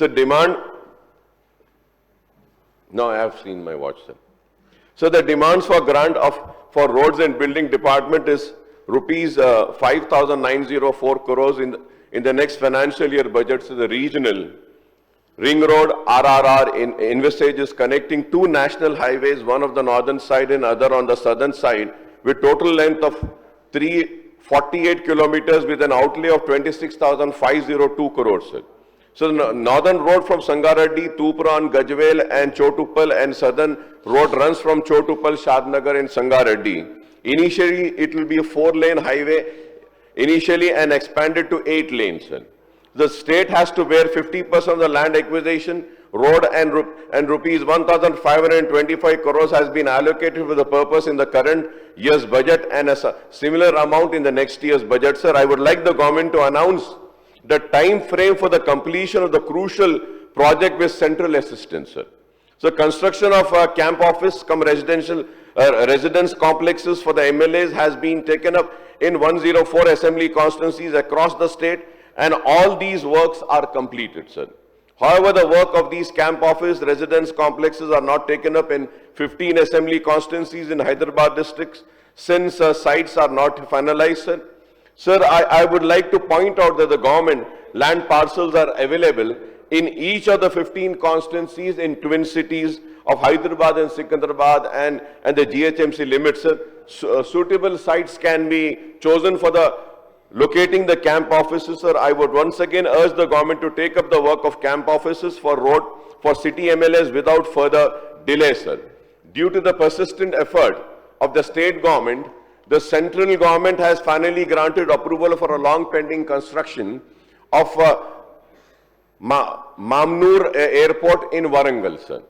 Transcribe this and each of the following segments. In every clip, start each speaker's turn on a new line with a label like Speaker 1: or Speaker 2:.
Speaker 1: So demand, no, I have seen my watch, sir. So the demands for grant for roads and building department is rupees 5,904 crores in the next financial year budget. So the regional Ring Road RRR envisages connecting two national highways, one on the northern side and other on the southern side, with total length of 348 kilometers with an outlay of 26,502 crores. Sir. So the northern road from Sangareddy, Tupran, Gajwel and Chotuppal, and southern road runs from Chotuppal, Shadnagar and Sangareddy. Initially, it will be a 4-lane highway initially and expanded to 8 lanes. Sir. The state has to bear 50% of the land acquisition, road and rupees 1,525 crores has been allocated for the purpose in the current year's budget and a similar amount in the next year's budget. Sir, I would like the government to announce the time frame for the completion of the crucial project with central assistance, sir. So construction of a camp office cum residential residence complexes for the MLAs has been taken up in 104 assembly constituencies across the state, and all these works are completed, sir. However, the work of these camp office residence complexes are not taken up in 15 assembly constituencies in Hyderabad districts since sites are not finalized, sir. Sir, I would like to point out that the government land parcels are available in each of the 15 constituencies in twin cities of Hyderabad and Secunderabad and the GHMC limits. Suitable sites can be chosen for the locating the camp offices. Sir, I would once again urge the government to take up the work of camp offices for road for city MLAs without further delay, sir. Due to the persistent effort of the state government, the central government has finally granted approval for a long pending construction of Mamnoor Airport in Warangal, sir.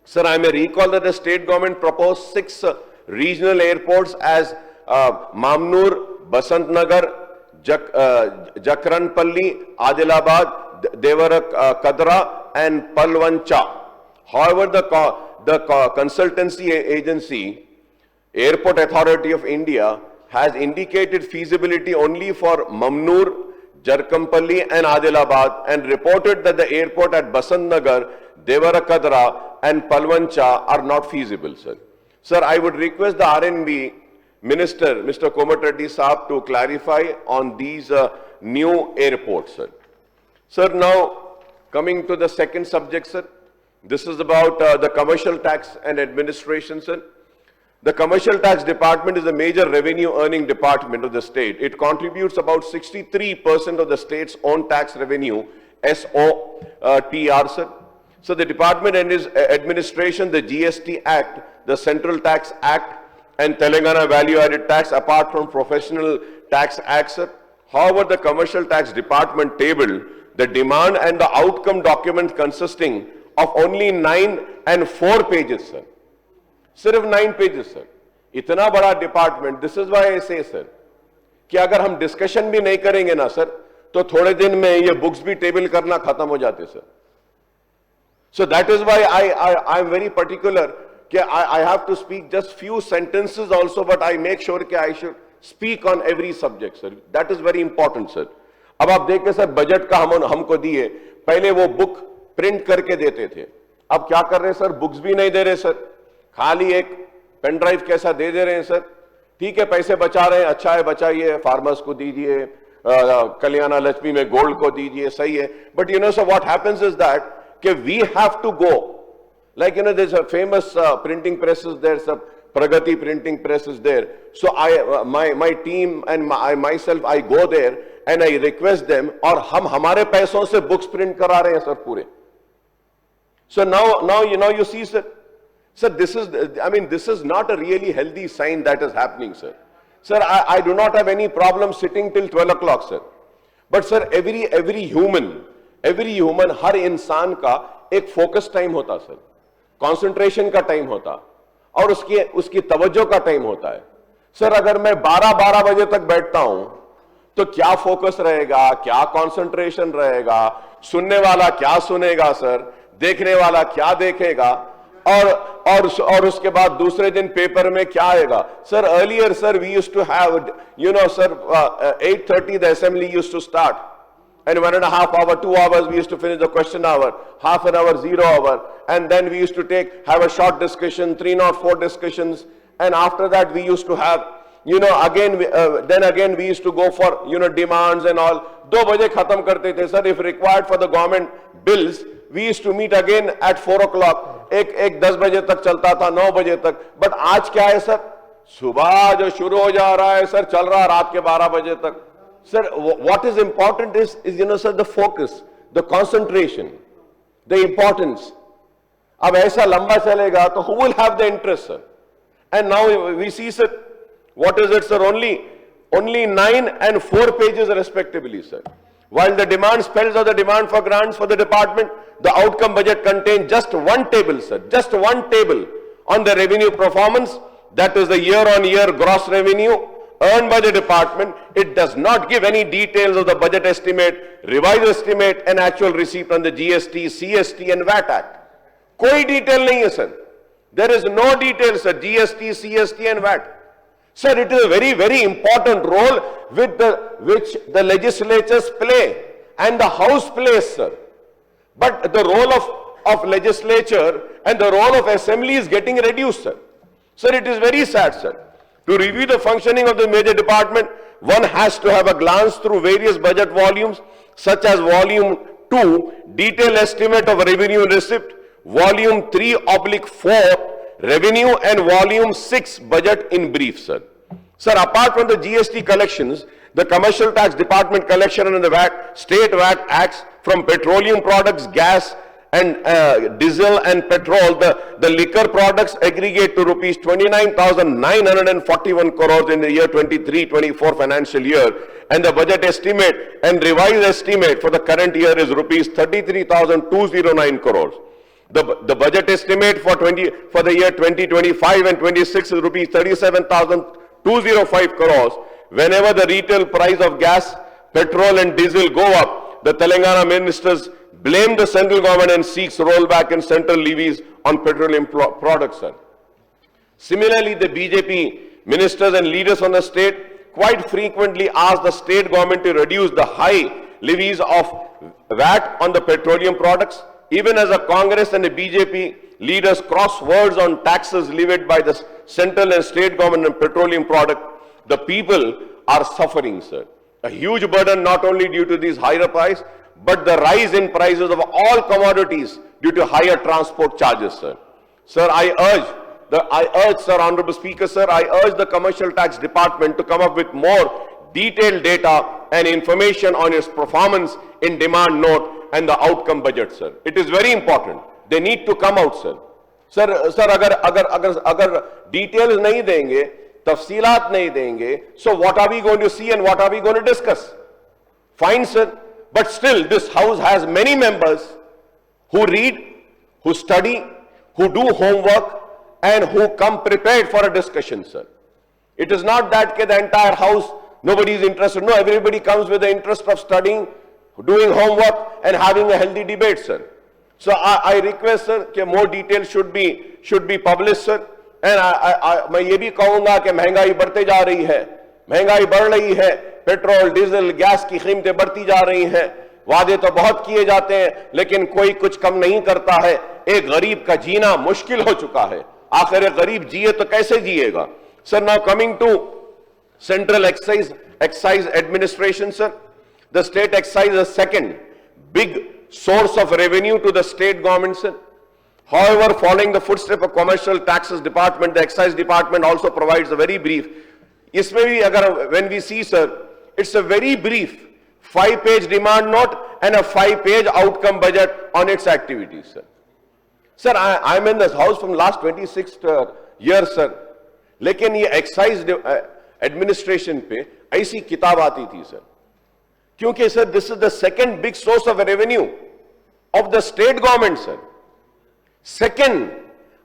Speaker 1: Sir, I may recall that the state government proposed 6 regional airports as Mamnoor, Basantnagar, Jakranpalli, Adilabad, Devara Kadra and Palwancha. However, the consultancy agency, Airport Authority of India, has indicated feasibility only for Mamnoor, Jarkampalli and Adilabad and reported that the airport at Basantnagar, Devarakadra and Palwancha are not feasible, sir. Sir, I would request the RNB Minister, Mr. Komareddy Saab, to clarify on these new airports, sir. Sir, now coming to the second subject, sir. This is about the commercial tax and administration, sir. The commercial tax department is a major revenue earning department of the state. It contributes about 63% of the state's own tax revenue, SOTR, sir. So the department and its administration, the GST Act, the Central Tax Act and Telangana Value Added Tax, apart from Professional Tax Act, sir. However, the commercial tax department tabled the demand and the outcome document consisting of only 9 and 4 pages, sir. सिर्फ 9 pages, sir. इतना बड़ा department. This is why आई से, sir, कि अगर हम discussion भी नहीं करेंगे ना, सर, तो थोड़े दिन में ये बुक्स भी टेबल करना खत्म हो जाते, sir. So that is why I am very particular कि I have to speak just few sentences also, but I make sure कि I should speak on every subject, sir. That is very important, sir. अब आप देखिए, sir, budget का हमको दिए, पहले वो बुक प्रिंट करके देते थे. अब क्या कर रहे हैं, सर? बुक्स भी नहीं दे रहे, सर. खाली एक पेन ड्राइव कैसा दे दे रहे हैं, सर. ठीक है, पैसे बचा रहे हैं, अच्छा है, बचाइए, फार्मर्स को दीजिए, कल्याण लक्ष्मी में गोल्ड को दीजिए, सही है. But you know sir, what happens is that कि we have to go, like, you know, there is a famous printing press is there, sir, Pragati printing press is there. So my team and I myself, I go there and I request them, और हम हमारे पैसों से books print करा रहे हैं, sir, पूरे. So now you see, sir. Sir, this is not a really healthy sign that is happening, sir. Sir, I do not have any problem sitting till 12 o'clock, sir. But sir, every human, हर इंसान का एक focus time होता, sir. Concentration का time होता, और उसकी तवज्जो का टाइम होता है. सर, अगर मैं 12 बजे तक बैठता हूं, तो क्या फोकस रहेगा, क्या कंसंट्रेशन रहेगा, सुनने वाला क्या सुनेगा, सर, देखने वाला क्या देखेगा, और उसके बाद दूसरे दिन पेपर में क्या आएगा. Sir, earlier, sir, we used to have, you know, sir, 8:30 the assembly used to start, and 1.5 hours, 2 hours, we used to finish the question hour, half an hour, 0 hour, and then we used to have a short discussion, 304 discussions, and after that we used to have, then again we used to go for, demands and all. 2 baje khatam karte the, sir. If required for the government bills, we used to meet again at 4 o'clock. एक 10 बजे तक चलता था, 9 बजे तक. But आज क्या है सर? सुबह जो शुरू हो जा रहा है सर, चल रहा रात के 12 बजे तक. Sir, what is important is sir, the focus, the concentration, the importance. अब ऐसा लंबा चलेगा तो who will have the interest, sir? And now we see, sir, what is it, sir? Only 9 and 4 pages respectively, sir. While the demand spells out the demand for grants for the department, the outcome budget contains just one table, sir. Just one table on the revenue performance. That is the year-on-year gross revenue earned by the department. It does not give any details of the budget estimate, revised estimate and actual receipt on the GST, CST and VAT Act. कोई detail नहीं है, sir. There is no detail, sir. GST, CST and VAT. Sir, it is a very, very important role which the legislatures play and the House plays, sir. But the role of legislature and the role of assembly is getting reduced, sir. Sir, it is very sad, sir. To review the functioning of the major department, one has to have a glance through various budget volumes, such as Volume 2, Detailed Estimate of Revenue Receipt, Volume 3/4, Revenue, and Volume 6, Budget in Brief, sir. Sir, apart from the GST collections, the Commercial Tax Department collection under the VAT, State VAT Acts from petroleum products, gas, and diesel and petrol, the liquor products aggregate to rupees 29,941 crores in the year 23-24 financial year, and the budget estimate and revised estimate for the current year is rupees 33,209 crores. The budget estimate for the year 2025 and 26 is rupees 37,205 crores. Whenever the retail price of gas, petrol and diesel go up, the Telangana ministers blame the central government and seeks rollback in central levies on petroleum products, sir. Similarly, the BJP ministers and leaders from the state quite frequently ask the state government to reduce the high levies of VAT on the petroleum products. Even as the Congress and the BJP leaders cross words on taxes levied by the central and state government on petroleum product, the people are suffering, sir. A huge burden not only due to these higher prices, but the rise in prices of all commodities due to higher transport charges, sir. Sir, I urge, sir, Honorable Speaker, sir, I urge the Commercial Tax Department to come up with more detailed data and information on its performance in demand note and the outcome budget, sir. It is very important. They need to come out, sir. Sir, अगर details नहीं देंगे, तफसीलात नहीं देंगे, so what are we going to see and what are we going to discuss? Fine, sir. But still, this House has many members who read, who study, who do homework, and who come prepared for a discussion, sir. It is not that the entire House, nobody is interested. No, everybody comes with the interest of studying, doing homework, and having a healthy debate, sir. So I request, sir, that more details should be published, sir. And मैं ये भी कहूँगा कि महंगाई बढ़ते जा रही है, महंगाई बढ़ रही है, पेट्रोल, डीजल, गैस की कीमतें बढ़ती जा रही हैं, वादे तो बहुत किए जाते हैं, लेकिन कोई कुछ कम नहीं करता है। एक गरीब का जीना मुश्किल हो चुका है। आखिर एक गरीब जिए तो कैसे जिएगा? Sir, now coming to Central Excise Administration, sir. The state excise is the second big source of revenue to the state government, sir. However, following the footsteps of Commercial Taxes Department, the Excise Department also provides a very brief. इसमें भी अगर when we see, sir, it's a very brief 5-page demand note and a 5-page outcome budget on its activities, sir. Sir, I'm in this house from last 26 years, sir. लेकिन ये excise administration पे ऐसी किताब आती थी, sir. क्योंकि sir, this is the second big source of revenue of the state government, sir. Second,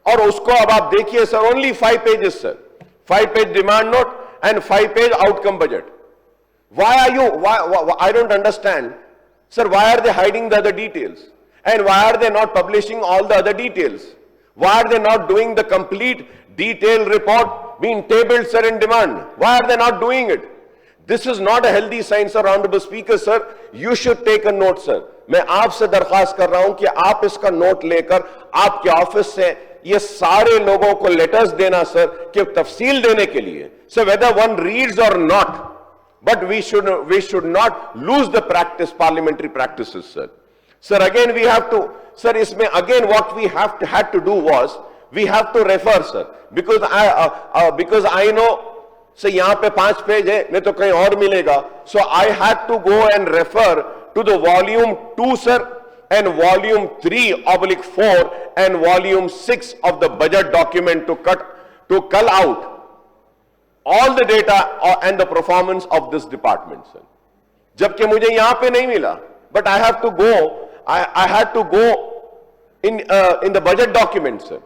Speaker 1: और उसको अब आप देखिए, sir, only 5 pages, sir. 5-page demand note and 5-page outcome budget. Why, I don't understand. Sir, why are they hiding the other details? And why are they not publishing all the other details? Why are they not doing the complete detailed report being tabled, sir, in demand? Why are they not doing it? This is not a healthy sign, sir. Honorable Speaker, sir, you should take a note, sir. मैं आपसे दरखास्त कर रहा हूं कि आप इसका note लेकर आपके ऑफिस से ये सारे लोगों को लेटर्स देना, सर, कि तफसील देने के लिए. So whether one reads or not, but we should not lose the practice, parliamentary practices, sir. Sir, again we have to, sir, इसमें again what we had to do was we have to refer, sir, because I know. So यहाँ पे 5 page है, नहीं तो कहीं और मिलेगा. So I had to go and refer to the volume 2, sir, and volume 3/4 and volume 6 of the budget document to cull out all the data and the performance of this department, sir. जबकि मुझे यहाँ पे नहीं मिला, but I have to go. I had to go in the budget document, sir.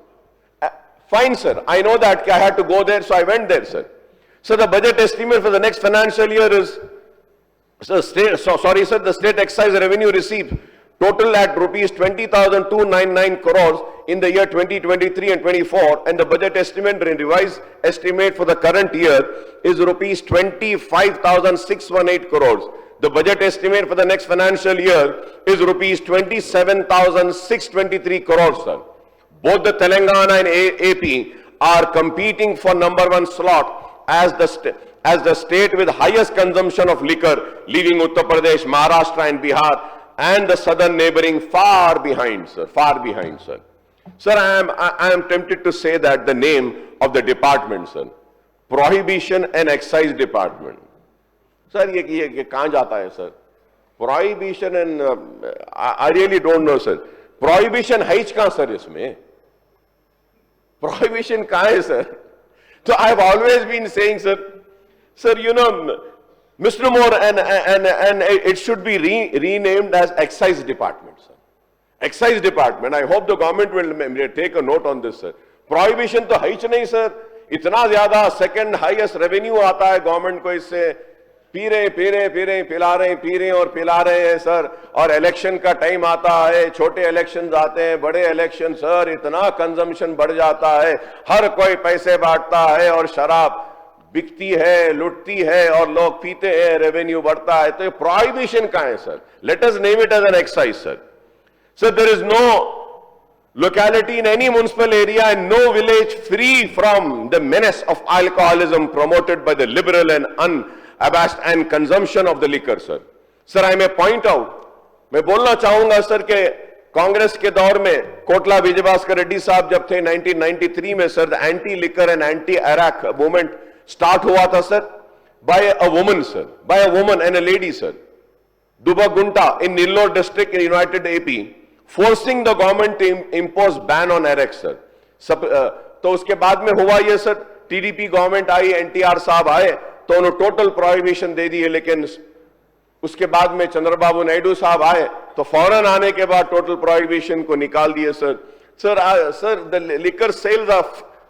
Speaker 1: Fine, sir. I know that I had to go there, so I went there, sir. So the budget estimate for the next financial year is, the state excise revenue received total at rupees 20,299 crores in the year 2023 and 24, and the budget estimate revised estimate for the current year is rupees 25,618 crores. The budget estimate for the next financial year is rupees 27,623 crores, sir. Both the Telangana and AP are competing for #1 slot as the state with highest consumption of liquor, leaving Uttar Pradesh, Maharashtra and Bihar and the southern neighboring far behind, sir. Far behind, sir. Sir, I am tempted to say that the name of the department, sir, Prohibition and Excise Department. Sir, ये कहाँ जाता है, sir? Prohibition and I really don't know, sir. Prohibition है कहाँ, sir, इसमें? Prohibition कहाँ है, sir? So I have always been saying, sir, you know, Mr. Moore, and it should be renamed as Excise Department, sir. Excise Department. I hope the government will take a note on this, sir. Prohibition तो है ही नहीं, sir. इतना ज़्यादा second highest revenue आता है government को इससे. P रहे पिला रहे और पिला रहे हैं, सर. और इलेक्शन का टाइम आता है, छोटे इलेक्शंस आते हैं, बड़े इलेक्शन, सर, इतना कंजम्पशन बढ़ जाता है, हर कोई पैसे बांटता है और शराब बिकती है, लुटती है और लोग पीते हैं, रेवेन्यू बढ़ता है. तो ये प्रोहिबिशन कहाँ है, sir? Let us name it as an excise, sir. Sir, there is no locality in any municipal area and no village free from the menace of alcoholism promoted by the liberal and unabashed and consumption of the liquor, sir. Sir, I may point out, मैं बोलना चाहूंगा, sir, के कांग्रेस के दौर में कोटला विजयभास्कर रेड्डी साहब जब थे 1993 में, sir, the anti-liquor and anti-Iraq movement start हुआ था, sir, by a woman, sir, by a woman and a lady, sir. Duba Gunta in Nellore district in United AP, forcing the government to impose ban on Iraq, sir. तो उसके बाद में हुआ ये, sir, TDP government आई, एनटीआर साहब आए तो उन्होंने टोटल प्रोहिबिशन दे दिए, लेकिन उसके बाद में चंद्रबाबू नायडू साहब आए तो फौरन आने के बाद टोटल प्रोहिबिशन को निकाल दिए, sir. Sir, the liquor sales are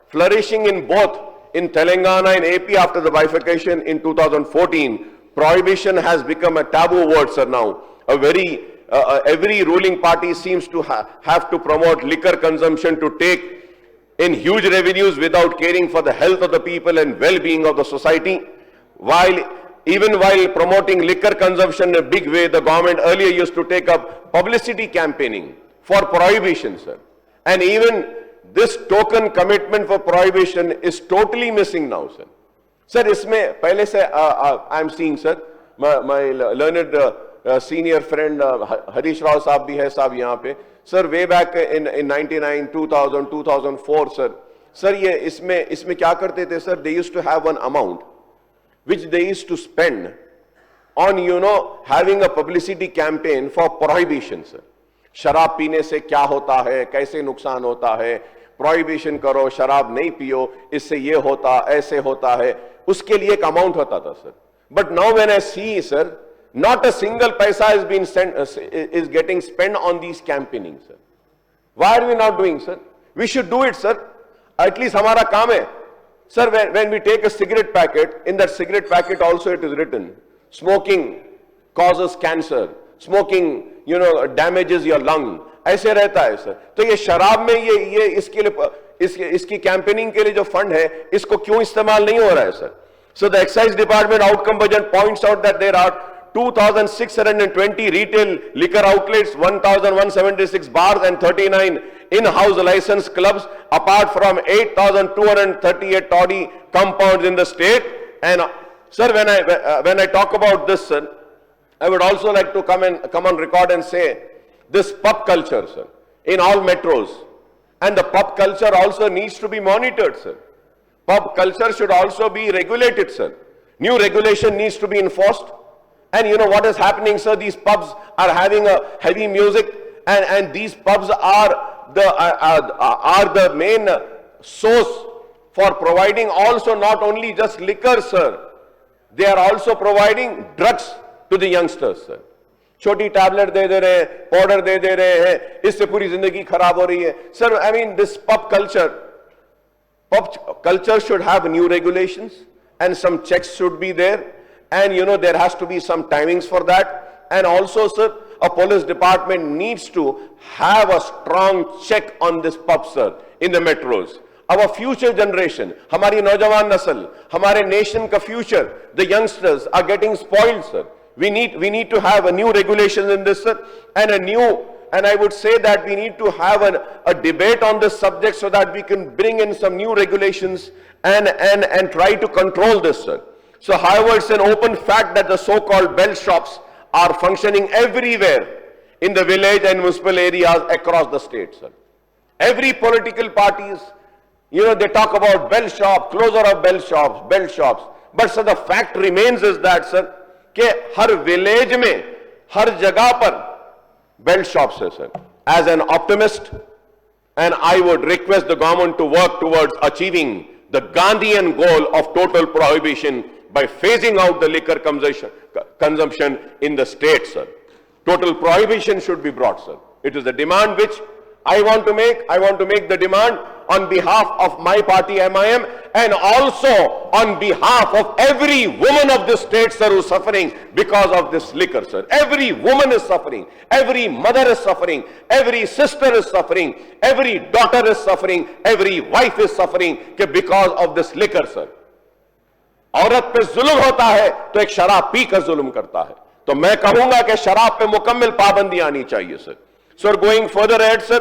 Speaker 1: flourishing in both in Telangana and AP after the bifurcation in 2014. Prohibition has become a taboo word, sir, now. Every ruling party seems to have to promote liquor consumption to take in huge revenues without caring for the health of the people and well-being of the society. Even while promoting liquor consumption in a big way, the government earlier used to take up publicity campaigning for prohibition, sir. And even this token commitment for prohibition is totally missing now, sir. Sir, इसमें पहले से I am seeing, sir, my learned senior friend Harish Rao साहब भी है साहब यहाँ पे, sir, way back in 99, 2000, 2004, sir. Sir, ये इसमें क्या करते थे, sir? They used to have one amount which they used to spend on, having a publicity campaign for prohibition, sir. शराब पीने से क्या होता है, कैसे नुकसान होता है, प्रोहिबिशन करो, शराब नहीं पियो, इससे ये होता, ऐसे होता है, उसके लिए एक अमाउंट होता था, sir. But now when I see, sir, not a single paisa is getting spent on these campaigning, sir. Why are we not doing, sir? We should do it, sir. At least हमारा काम है. Sir, when we take a cigarette packet, in that cigarette packet also it is written, smoking causes cancer, smoking, damages your lung. ऐसे रहता है, sir. तो ये शराब में ये इसके लिए इसकी कैंपेनिंग के लिए जो फंड है, इसको क्यों इस्तेमाल नहीं हो रहा है, sir? So the excise department outcome budget points out that there are 2,620 retail liquor outlets, 1,176 bars and 39 in-house licensed clubs, apart from 8,238 toddy compounds in the state. And sir, when I talk about this, sir, I would also like to come on record and say this pub culture, sir, in all metros, and the pub culture also needs to be monitored, sir. Pub culture should also be regulated, sir. New regulation needs to be enforced. And you know what is happening, sir? These pubs are having a heavy music, and these pubs are the main source for providing also not only just liquor, sir. They are also providing drugs to the youngsters, sir. छोटी tablet दे दे रहे हैं, powder दे दे रहे हैं, इससे पूरी जिंदगी खराब हो रही है. Sir, I mean this pub culture should have new regulations and some checks should be there, and you know there has to be some timings for that. And also, sir, a police department needs to have a strong check on this pub, sir, in the metros. Our future generation, हमारी नौजवान नस्ल, हमारे nation का future, the youngsters are getting spoiled, sir. We need to have a new regulation in this, sir, and I would say that we need to have a debate on this subject so that we can bring in some new regulations and try to control this, sir. So, however, it's an open fact that the so-called bell shops are functioning everywhere in the village and municipal areas across the state, sir. Every political parties, you know, they talk about bell shop, closure of bell shops. But sir, the fact remains is that, sir, कि हर village में, हर जगह पर bell shops है, sir. As an optimist, and I would request the government to work towards achieving the Gandhian goal of total prohibition by phasing out the liquor consumption in the state, sir. Total prohibition should be brought, sir. It is the demand which I want to make. I want to make the demand on behalf of my party MIM and also on behalf of every woman of this state, sir, who is suffering because of this liquor, sir. Every woman is suffering. Every mother is suffering. Every sister is suffering. Every daughter is suffering. Every wife is suffering because of this liquor, sir. औरत पे जुल्म होता है तो एक शराब P कर जुल्म करता है. तो मैं कहूंगा कि शराब पे मुकम्मल पाबंदी आनी चाहिए, sir. So going further ahead, sir,